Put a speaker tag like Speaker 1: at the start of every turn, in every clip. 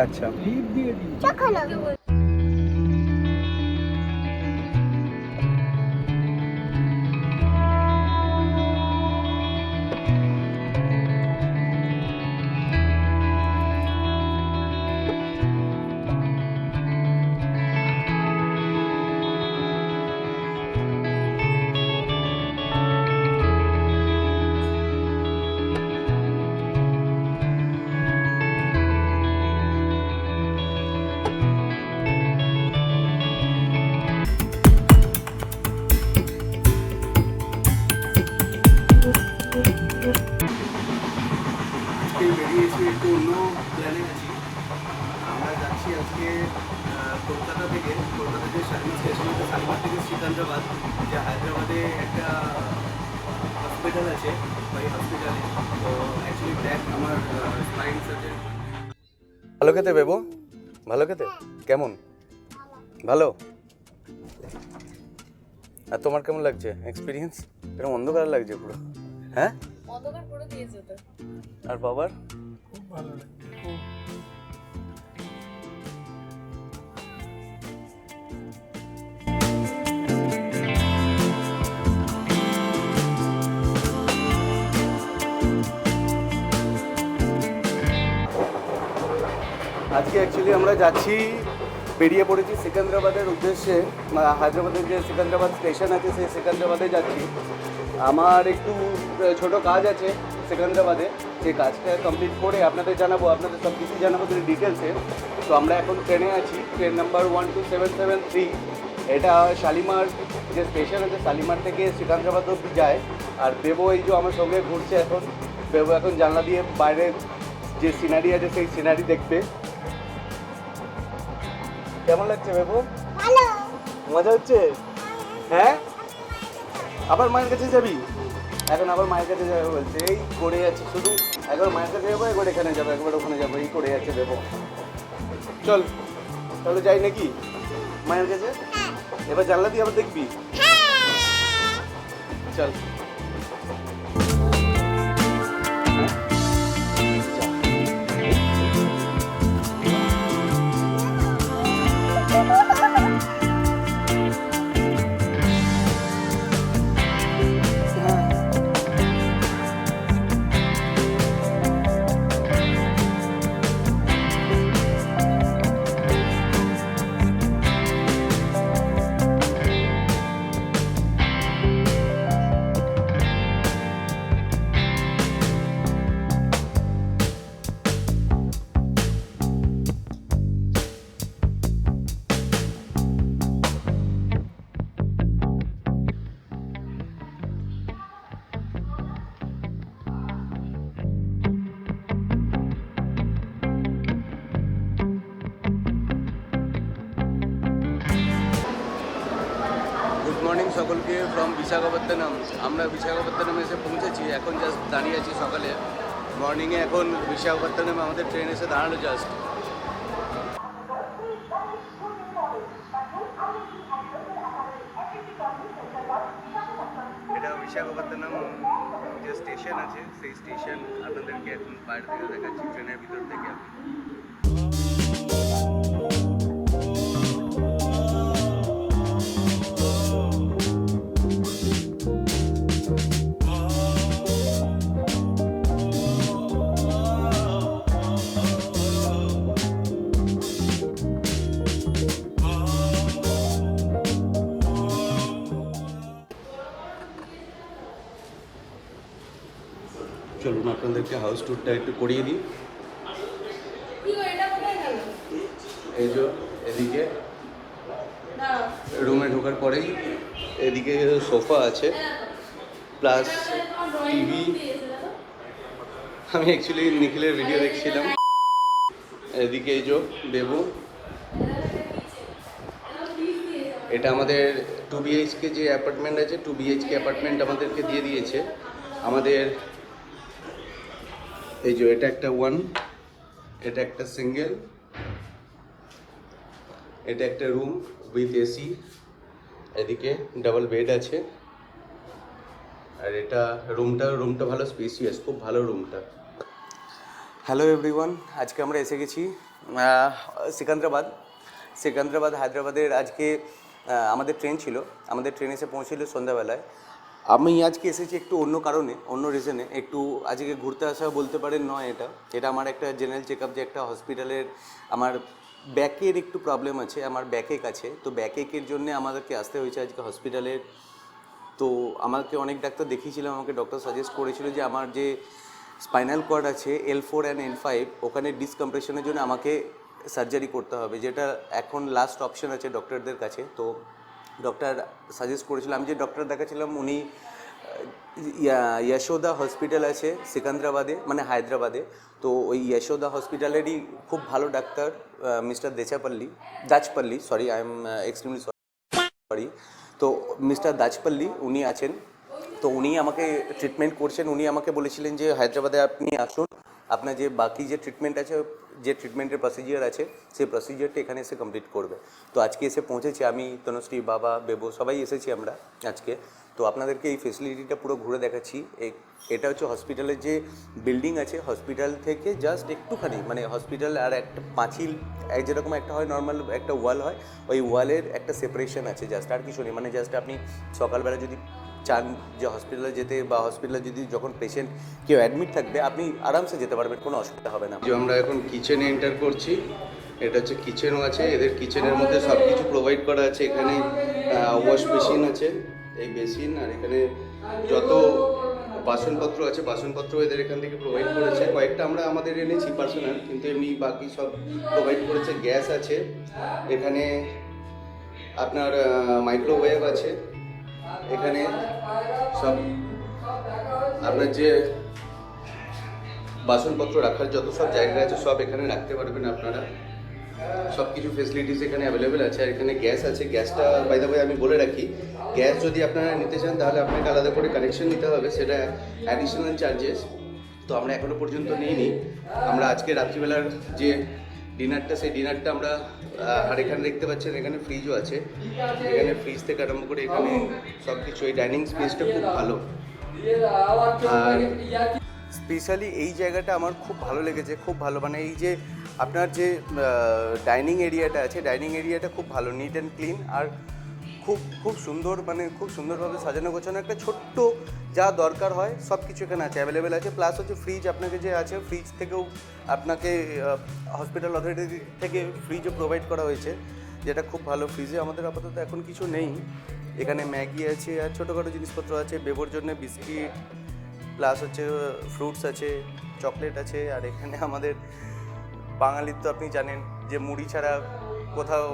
Speaker 1: আচ্ছা বেরিয়েছি একটু অন্য প্ল্যানে আছি। আমরা যাচ্ছি আজকে কলকাতা থেকে শালিমার স্টেশন আছে, শালিমার থেকে সিকান্দ্রাবাদ, যে হায়দ্রাবাদে একটা হসপিটাল আছে, ওই হসপিটালে। তো অ্যাকচুয়ালি ব্যাক আমার স্পাইন সার্জারি। ভালো খেতে বেবো, ভালো খেতে কেমন? ভালো। আর তোমার কেমন লাগছে এক্সপিরিয়েন্স? এরকম অন্ধকার লাগছে পুরো। হ্যাঁ
Speaker 2: অন্ধকার করে দিয়েছে তো।
Speaker 1: আর বাবার
Speaker 3: খুব ভালো লাগে।
Speaker 1: আজকে অ্যাকচুয়ালি আমরা যাচ্ছি, বেরিয়ে পড়েছি সিকান্দ্রাবাদের উদ্দেশ্যে। হায়দ্রাবাদের যে সিকান্দ্রাবাদ স্টেশন আছে সেই সিকান্দ্রাবাদে যাচ্ছি। আমার একটু ছোট কাজ আছে সিকান্দ্রাবাদে, সেই কাজটা কমপ্লিট করে আপনাদের জানাবো, আপনাদের সব কিছু জানাবো ডিটেলসে। তো আমরা এখন ট্রেনে আছি, ট্রেন নাম্বার 12773। এটা শালিমার যে স্টেশন আছে, শালিমার থেকে সিকান্দ্রাবাদ অব্দি যায়। আর দেবো এই যে আমার সঙ্গে ঘুরছে এখন। দেবো এখন জানলা দিয়ে বাইরের যে সিনারি আছে সেই সিনারি দেখবে। কেমন লাগছে বেবু?
Speaker 4: ভালো।
Speaker 1: মজা হচ্ছে? হ্যাঁ, আবার মায়ের কাছে যাবি? এখন আবার মায়ের কাছে যাবে বলছে, এই করে যাচ্ছে শুধু। একবার মায়ের কাছে যাবো, একবার এখানে যাবো, একবার ওখানে যাবো, এই করে যাচ্ছে দেবো। চল তাহলে যাই নাকি মায়ের কাছে? এবার জানলা দিয়ে আবার দেখবি? চল। গুড মর্নিং সকলকে ফ্রম বিশাখাপত্তনম। আমরা বিশাখাপত্তনমে এসে পৌঁছেছি, এখন জাস্ট দাঁড়িয়ে আছি সকালে মর্নিংয়ে। এখন বিশাখাপত্তনমে আমাদের ট্রেন এসে দাঁড়ালো জাস্ট। এটা বিশাখাপত্তনম যে স্টেশন আছে সেই স্টেশন আপনাদেরকে এখন বাইরে থেকে দেখাচ্ছি, ট্রেনের ভিতর থেকে। চলুন আপনাদেরকে হাউস ট্যুরটা একটু করিয়ে দিই। এই যে এদিকে রুমে ঢোকার পরেই এদিকে সোফা আছে প্লাস টিভি। আমি অ্যাকচুয়ালি নিখিলের ভিডিও দেখছিলাম। এদিকে এই যে দেবু, এটা আমাদের 2 BHK যে অ্যাপার্টমেন্ট আছে, 2 BHK অ্যাপার্টমেন্ট আমাদেরকে দিয়ে দিয়েছে আমাদের। এই যে এটা একটা 1, এটা একটা সিঙ্গেল, এটা একটা রুম উইথ এসি, এদিকে ডাবল বেড আছে। আর এটা রুমটা ভালো স্পেসিয়াস, খুব ভালো রুমটা। হ্যালো এভরিওয়ান, আজকে আমরা এসে গেছি সিকান্দ্রাবাদ হায়দ্রাবাদের। আজকে আমাদের ট্রেন ছিল, আমাদের ট্রেন এসে পৌঁছিল সন্ধ্যাবেলায়। আমি আজকে এসেছি একটু অন্য কারণে, অন্য রিজনে, একটু আজকে ঘুরতে আসা বলতে পারেন নয়, এটা আমার একটা জেনারেল চেক আপ, যে একটা হসপিটালের আমার ব্যাকের একটু প্রবলেম আছে, আমার ব্যাকেক আছে, তো ব্যাকেকের জন্য আমাদেরকে আসতে হয়েছে আজকে হসপিটালের। তো আমাকে অনেক ডাক্তার দেখিয়েছিলাম, আমাকে ডক্টর সাজেস্ট করেছিল যে আমার যে স্পাইনাল কর্ড আছে L4 অ্যান্ড L5, ওখানে ডিসকম্প্রেশনের জন্য আমাকে সার্জারি করতে হবে, যেটা এখন লাস্ট অপশন আছে ডক্টরদের কাছে। তো ডক্টর সাজেস্ট করেছিল, আমি যে ডক্টর দেখাচ্ছিলাম উনি যশোদা হসপিটাল আছে সিকান্দ্রাবাদে, মানে হায়দ্রাবাদে। তো ওই যশোদা হসপিটালেরই খুব ভালো ডাক্তার mister Dachepalli, sorry, I am extremely sorry. তো মিস্টার দাচপাল্লি উনি আছেন, তো উনি আমাকে ট্রিটমেন্ট করছেন। উনি আমাকে বলেছিলেন যে হায়দ্রাবাদে আপনি আসুন, আপনার যে বাকি যে ট্রিটমেন্ট আছে, যে ট্রিটমেন্টের প্রসিজিওর আছে, সেই প্রসিজিওরটা এখানে এসে কমপ্লিট করবে। তো আজকে এসে পৌঁছেছি আমি, তনুশ্রী, বাবা, বেবো, সবাই এসেছি আমরা আজকে। তো আপনাদেরকে এই ফেসিলিটিটা পুরো ঘুরে দেখাচ্ছি। এটা হচ্ছে হসপিটালের যে বিল্ডিং আছে, হসপিটাল থেকে জাস্ট একটুখানি, মানে হসপিটাল আর একটা পাঁচিল, যেরকম একটা হয় নর্মাল একটা ওয়াল হয়, ওই ওয়ালের একটা সেপারেশন আছে, জাস্ট আর কিছু নেই। মানে জাস্ট আপনি সকালবেলা যদি চান যে হসপিটালে যেতে, বা হসপিটালে যদি যখন পেশেন্ট কেউ অ্যাডমিট থাকবে, আপনি আরামসে যেতে পারবেন, কোনো অসুবিধা হবে না। যে আমরা এখন কিচেনে এন্টার করছি, এটা হচ্ছে কিচেনও আছে, এদের কিচেনের মধ্যে সব কিছু প্রোভাইড করা আছে। এখানে ওয়াশ বেসিন আছে, এই বেসিন, আর এখানে যত বাসনপত্র আছে, বাসনপত্র এদের এখান থেকে প্রোভাইড করেছে। কয়েকটা আমরা আমাদের এনেছি পার্সোনাল, কিন্তু এমনি বাকি সব প্রোভাইড করেছে। গ্যাস আছে এখানে, আপনার মাইক্রোওয়েভ আছে এখানে, সব আপনার যে বাসনপত্র রাখার যত সব জায়গা আছে সব এখানে রাখতে পারবেন আপনারা। সব কিছু ফেসিলিটিস এখানে অ্যাভেলেবেল আছে। আর এখানে গ্যাস আছে, গ্যাসটা বাই দ্য ওয়ে আমি বলে রাখি, গ্যাস যদি আপনারা নিতে চান তাহলে আপনাকে আলাদা করে কানেকশন নিতে হবে, সেটা অ্যাডিশনাল চার্জেস। তো আমরা এখনও পর্যন্ত নিইনি। আমরা আজকে রাত্রিবেলার যে ডিনারটা, সেই ডিনারটা আমরা, আর এখানে দেখতে পাচ্ছেন এখানে ফ্রিজও আছে, এখানে ফ্রিজ থেকে আরম্ভ করে এখানে সব কিছু, এই ডাইনিং স্পেসটা খুব ভালো। আর স্পেশালি এই জায়গাটা আমার খুব ভালো লেগেছে, খুব ভালো, মানে এই যে আপনার যে ডাইনিং এরিয়াটা আছে, ডাইনিং এরিয়াটা খুব ভালো, নিট অ্যান্ড ক্লিন, আর খুব খুব সুন্দর, মানে খুব সুন্দরভাবে সাজানো গোছানো। একটা ছোট্ট যা দরকার হয় সব কিছু এখানে আছে, অ্যাভেলেবেল আছে। প্লাস হচ্ছে ফ্রিজ আপনাকে যে আছে, ফ্রিজ থেকেও আপনাকে হসপিটাল অথরিটি থেকে ফ্রিজও প্রোভাইড করা হয়েছে, যেটা খুব ভালো। ফ্রিজে আমাদের আপাতত এখন কিছু নেই। এখানে ম্যাগি আছে আর ছোটোখাটো জিনিসপত্র আছে, বেবোর জন্য বিস্কিট, প্লাস হচ্ছে ফ্রুটস আছে, চকলেট আছে। আর এখানে আমাদের বাঙালির তো আপনি জানেন যে মুড়ি ছাড়া কোথাও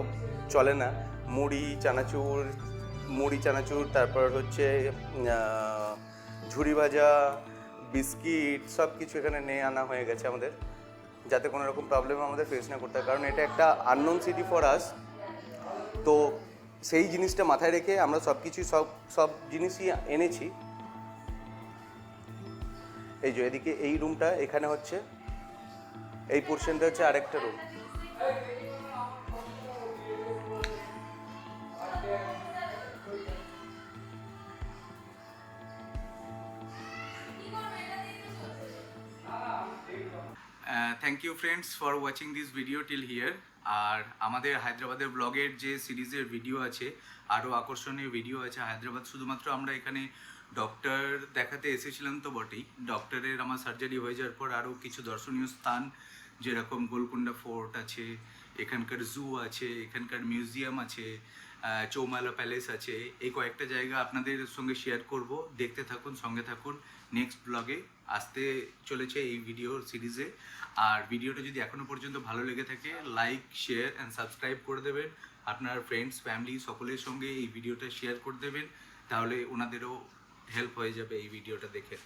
Speaker 1: চলে না। মুড়ি চানাচুর, তারপর হচ্ছে ঝুরি ভাজা, বিস্কিট, সব কিছু এখানে নিয়ে আনা হয়ে গেছে আমাদের, যাতে কোনো রকম প্রবলেম আমাদের ফেস না করতে হয়, কারণ এটা একটা আননোন সিটি ফর আস। তো সেই জিনিসটা মাথায় রেখে আমরা সব জিনিসই এনেছি। এই যে এদিকে এই রুমটা, এখানে হচ্ছে এই পোর্শনটা হচ্ছে আরেকটা রুম। Thank you friends for watching this video till here. আর আমাদের হায়দ্রাবাদের ব্লগের যে সিরিজের ভিডিও আছে, আরও আকর্ষণীয় ভিডিও আছে হায়দ্রাবাদ। শুধুমাত্র আমরা এখানে ডক্টর দেখাতে এসেছিলাম তো বটেই, ডক্টরের আমার সার্জারি হয়ে যাওয়ার পর আরও কিছু দর্শনীয় স্থান, যেরকম গোলকুন্ডা ফোর্ট আছে, এখানকার জু আছে, এখানকার মিউজিয়াম আছে, চৌমালা প্যালেস আছে, এই কয়েকটা জায়গা আপনাদের সঙ্গে শেয়ার করব। দেখতে থাকুন, সঙ্গে থাকুন। নেক্সট ব্লগে আসতে চলেছে এই ভিডিওর সিরিজে। আর ভিডিওটা যদি এখনও পর্যন্ত ভালো লেগে থাকে, লাইক, শেয়ার অ্যান্ড সাবস্ক্রাইব করে দেবেন। আপনার ফ্রেন্ডস, ফ্যামিলি সকলের সঙ্গে এই ভিডিওটা শেয়ার করে দেবেন, তাহলে ওনাদেরও হেল্প হয়ে যাবে এই ভিডিওটা দেখে।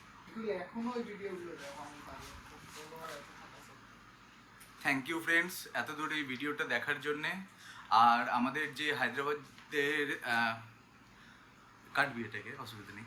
Speaker 1: থ্যাংক ইউ ফ্রেন্ডস এত দূর এই ভিডিওটা দেখার জন্যে। আর আমাদের যে হায়দ্রাবাদের কাটবি এটাকে, অসুবিধা নেই।